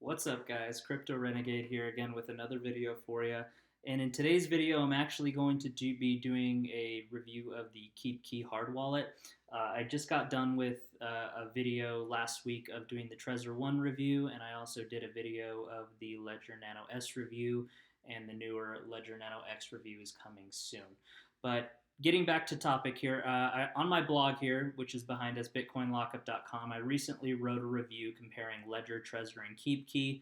What's up, guys? Crypto Renegade here again with another video for you. And in today's video, I'm actually going to be doing a review of the KeepKey hard wallet. I just got done with a video last week of doing the Trezor 1 review, and I also did a video of the Ledger Nano S review, and the newer Ledger Nano X review is coming soon. But getting back to topic here, on my blog here, which is behind us, bitcoinlockup.com, I recently wrote a review comparing Ledger, Trezor, and KeepKey.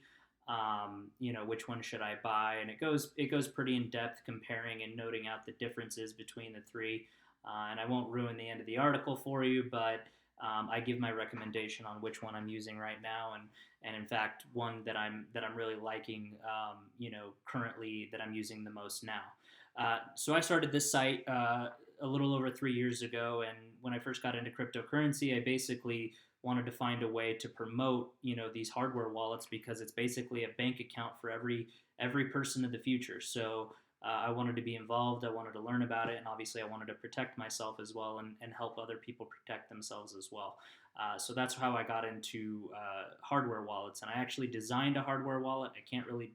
Which one should I buy? And it goes pretty in depth, comparing and noting out the differences between the three. And I won't ruin the end of the article for you, but I give my recommendation on which one I'm using right now, and in fact one that I'm really liking, currently, that I'm using the most now. So I started this site a little over 3 years ago, and when I first got into cryptocurrency, I basically wanted to find a way to promote, these hardware wallets, because it's basically a bank account for every person of the future. So I wanted to be involved, I wanted to learn about it, and obviously I wanted to protect myself as well, and help other people protect themselves as well. So that's how I got into hardware wallets, and I actually designed a hardware wallet. I can't really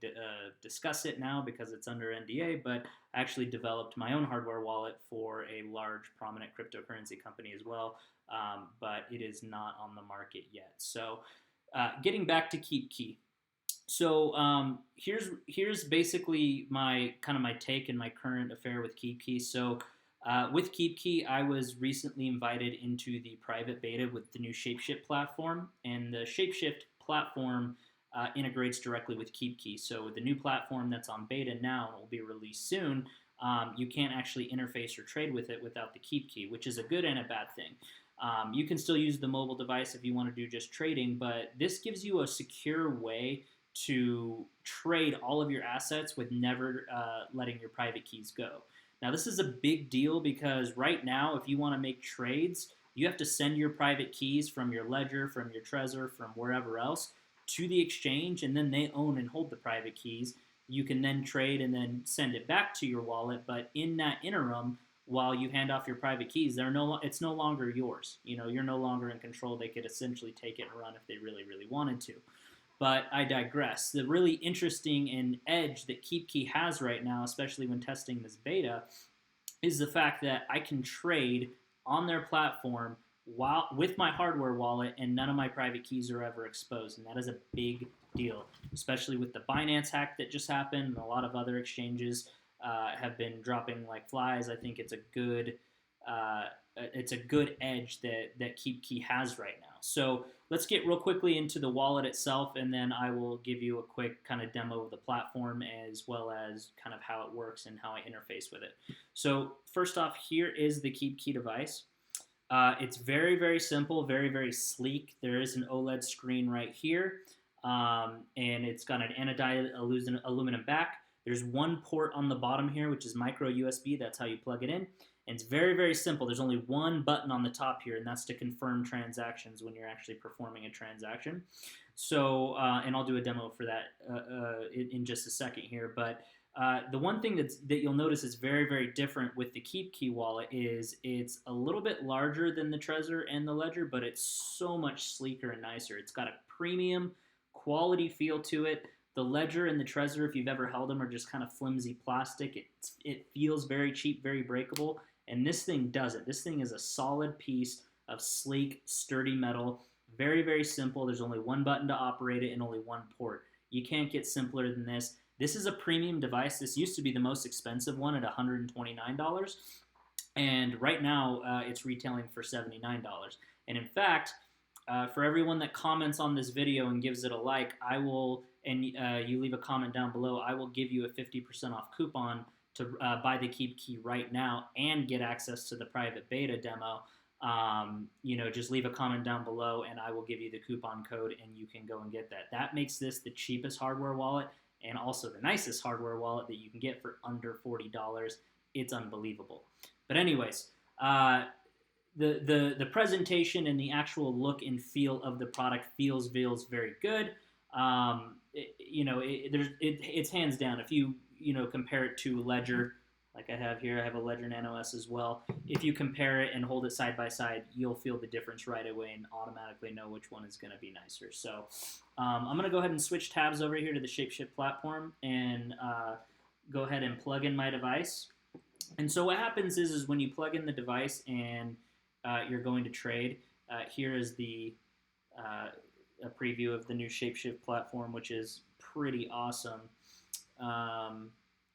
discuss it now because it's under NDA, but I actually developed my own hardware wallet for a large prominent cryptocurrency company as well, but it is not on the market yet. So getting back to KeepKey. So here's basically my take and my current affair with KeepKey. So with KeepKey, I was recently invited into the private beta with the new Shapeshift platform, and the Shapeshift platform integrates directly with KeepKey. So the new platform that's on beta now and will be released soon, you can't actually interface or trade with it without the KeepKey, which is a good and a bad thing. You can still use the mobile device if you want to do just trading, but this gives you a secure way to trade all of your assets with never letting your private keys go. Now, this is a big deal because right now, if you want to make trades, you have to send your private keys from your Ledger, from your Trezor, from wherever else to the exchange, and then they own and hold the private keys. You can then trade and then send it back to your wallet, but in that interim, while you hand off your private keys, it's no longer yours. You're no longer in control. They could essentially take it and run if they really, really wanted to. But I digress. The really interesting and edge that KeepKey has right now, especially when testing this beta, is the fact that I can trade on their platform with my hardware wallet, and none of my private keys are ever exposed. And that is a big deal, especially with the Binance hack that just happened, and a lot of other exchanges have been dropping like flies. I think it's a good edge that KeepKey has right now. So let's get real quickly into the wallet itself, and then I will give you a quick kind of demo of the platform, as well as kind of how it works and how I interface with it. So first off, here is the KeepKey device. It's very, very simple, very, very sleek. There is an OLED screen right here, and it's got an anodized aluminum back. There's one port on the bottom here, which is micro USB. That's how you plug it in. And it's very, very simple. There's only one button on the top here, and that's to confirm transactions when you're actually performing a transaction. So, and I'll do a demo for that in just a second here. But the one thing that you'll notice is very, very different with the KeepKey wallet is it's a little bit larger than the Trezor and the Ledger, but it's so much sleeker and nicer. It's got a premium quality feel to it. The Ledger and the Trezor, if you've ever held them, are just kind of flimsy plastic. It feels very cheap, very breakable. And this thing doesn't. This thing is a solid piece of sleek, sturdy metal. Very, very simple. There's only one button to operate it and only one port. You can't get simpler than this. This is a premium device. This used to be the most expensive one at $129. And right now, it's retailing for $79. And in fact, for everyone that comments on this video and gives it a like, I will, and you leave a comment down below, I will give you a 50% off coupon to buy the KeepKey right now and get access to the private beta demo. Just leave a comment down below and I will give you the coupon code and you can go and get that. That makes this the cheapest hardware wallet and also the nicest hardware wallet that you can get for under $40. It's unbelievable. But anyways, the presentation and the actual look and feel of the product feels very good. It's hands down. If you compare it to Ledger, like I have here. I have a Ledger Nano S as well. If you compare it and hold it side by side, you'll feel the difference right away and automatically know which one is going to be nicer. So I'm going to go ahead and switch tabs over here to the Shapeshift platform and go ahead and plug in my device. And so what happens is when you plug in the device and you're going to trade, here is a preview of the new Shapeshift platform, which is pretty awesome.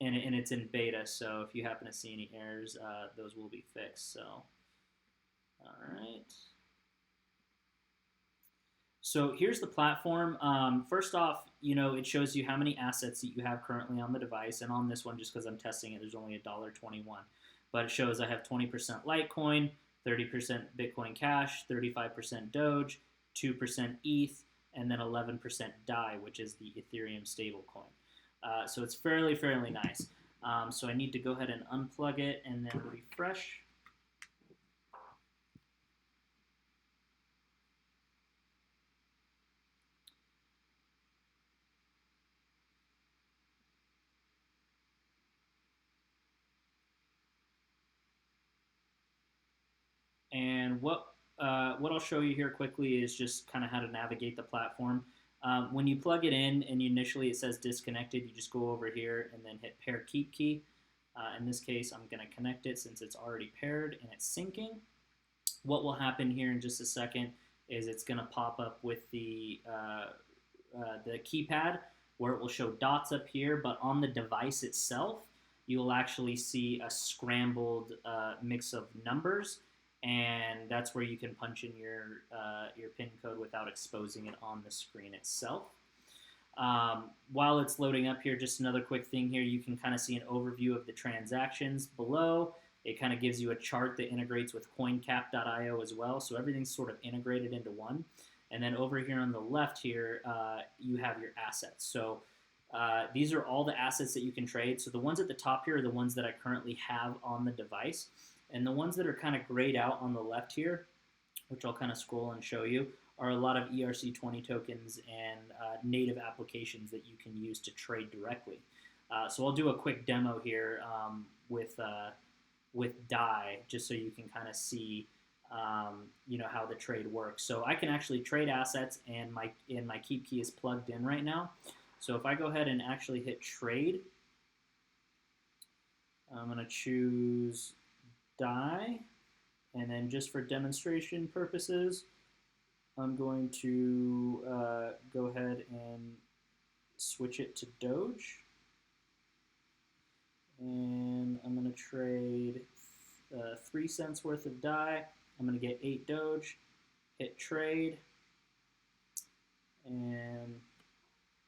And it's in beta, so if you happen to see any errors, those will be fixed. So, all right. So here's the platform. First off, it shows you how many assets that you have currently on the device, and on this one, just because I'm testing it, there's only $1.21. But it shows I have 20% Litecoin, 30% Bitcoin Cash, 35% Doge, 2% ETH, and then 11% DAI, which is the Ethereum stablecoin. So it's fairly nice. So I need to go ahead and unplug it and then refresh. And what I'll show you here quickly is just kind of how to navigate the platform. When you plug it in and initially it says disconnected, you just go over here and then hit pair KeepKey. In this case, I'm going to connect it since it's already paired and it's syncing. What will happen here in just a second is it's going to pop up with the keypad where it will show dots up here, but on the device itself, you will actually see a scrambled mix of numbers, and that's where you can punch in your PIN code without exposing it on the screen itself. While it's loading up here, just another quick thing here, you can kind of see an overview of the transactions below. It kind of gives you a chart that integrates with coincap.io as well, so everything's sort of integrated into one. And then over here on the left here, you have your assets. So these are all the assets that you can trade. So the ones at the top here are the ones that I currently have on the device. And the ones that are kind of grayed out on the left here, which I'll kind of scroll and show you, are a lot of ERC20 tokens and native applications that you can use to trade directly. So I'll do a quick demo here with DAI, just so you can kind of see how the trade works. So I can actually trade assets, and my KeepKey is plugged in right now. So if I go ahead and actually hit trade, I'm going to choose DAI, and then just for demonstration purposes, I'm going to go ahead and switch it to Doge, and I'm going to trade 3 cents worth of DAI. I'm going to get 8 Doge, hit trade, and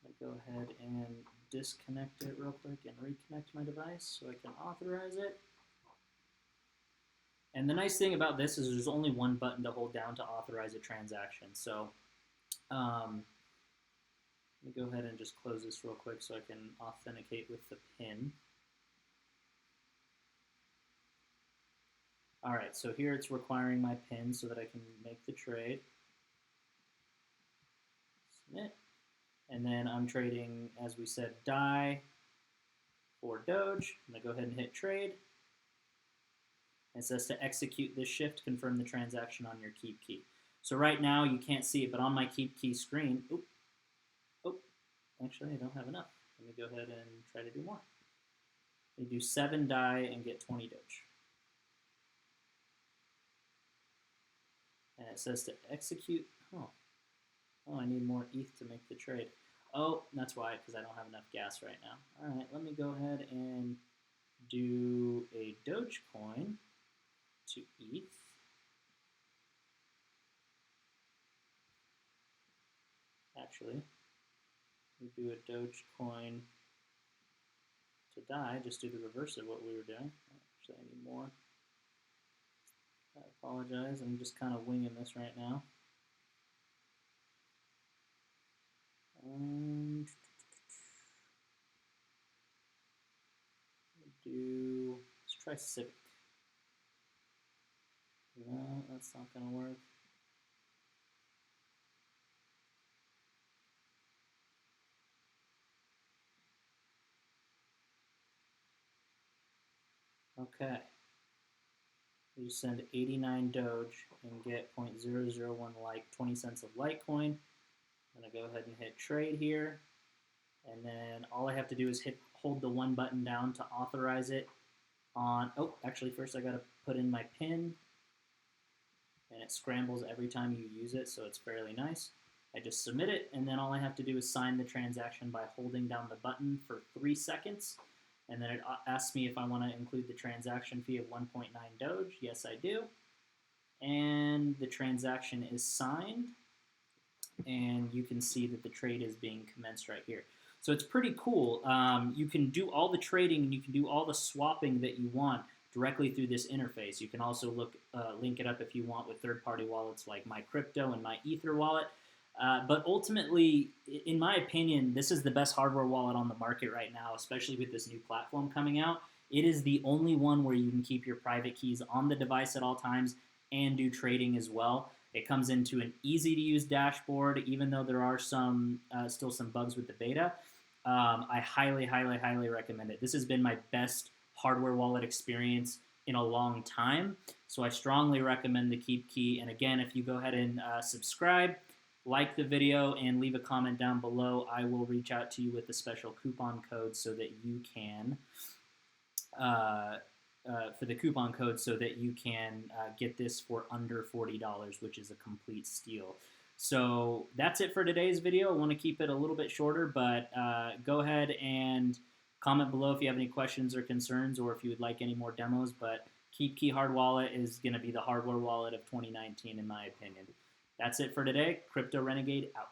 I go ahead and disconnect it real quick and reconnect my device so I can authorize it. And the nice thing about this is there's only one button to hold down to authorize a transaction. So let me go ahead and just close this real quick so I can authenticate with the PIN. All right, so here it's requiring my PIN so that I can make the trade. Submit. And then I'm trading, as we said, DAI for Doge. I'm going to go ahead and hit trade. It says to execute this shift, confirm the transaction on your KeepKey. So right now you can't see it, but on my KeepKey screen, actually I don't have enough. Let me go ahead and try to do more. We do 7 DAI and get 20 Doge. And it says to execute. Oh, I need more ETH to make the trade. Oh, that's why, because I don't have enough gas right now. All right, let me go ahead and do a Dogecoin to ETH. Actually, we do a Dogecoin to DAI, just do the reverse of what we were doing. Actually, I need more. I apologize, I'm just kind of winging this right now. Let's try Civic. No, that's not going to work. Okay. You send 89 Doge and get 0.001 like 20 cents of Litecoin. I'm going to go ahead and hit trade here. And then all I have to do is hold the one button down to authorize it on, oh, actually first I got to put in my PIN. And it scrambles every time you use it, so it's fairly nice. I just submit it, and then all I have to do is sign the transaction by holding down the button for 3 seconds. And then it asks me if I want to include the transaction fee of 1.9 Doge. Yes, I do. And the transaction is signed. And you can see that the trade is being commenced right here. So it's pretty cool. You can do all the trading and you can do all the swapping that you want directly through this interface. You can also link it up if you want with third-party wallets like My Crypto and My Ether wallet. But ultimately, in my opinion, this is the best hardware wallet on the market right now, especially with this new platform coming out. It is the only one where you can keep your private keys on the device at all times and do trading as well. It comes into an easy-to-use dashboard, even though there are still some bugs with the beta. I highly, highly, highly recommend it. This has been my best hardware wallet experience in a long time, so I strongly recommend the KeepKey. And again, if you go ahead and subscribe, like the video, and leave a comment down below, I will reach out to you with a special coupon code so that you can get this for under $40, which is a complete steal. So that's it for today's video. I want to keep it a little bit shorter, but go ahead and comment below if you have any questions or concerns, or if you would like any more demos. But KeepKey Hard Wallet is going to be the hardware wallet of 2019, in my opinion. That's it for today. Crypto Renegade out.